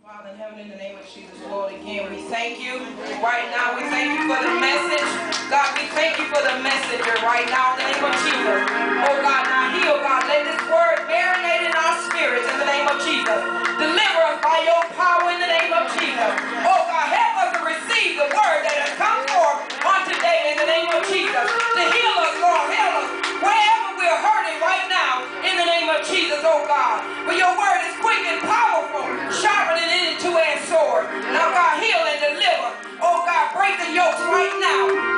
Father in heaven, in the name of Jesus, Lord, again, we thank you. Right now, we thank you for the message. God, we thank you for the messenger right now in the name of Jesus. Oh, God, now heal, God. Let this word marinate in our spirits in the name of Jesus. Deliver us by your power in the name of Jesus. Oh, God, help us to receive the word that has come forth on today in the name of Jesus. To heal us, Lord, heal us. Wherever we're hurting right now in the name of Jesus, oh, God. For your word is quick and powerful, sharper than any two-edged sword. Now, God, heal and deliver. Oh, God, break the yokes right now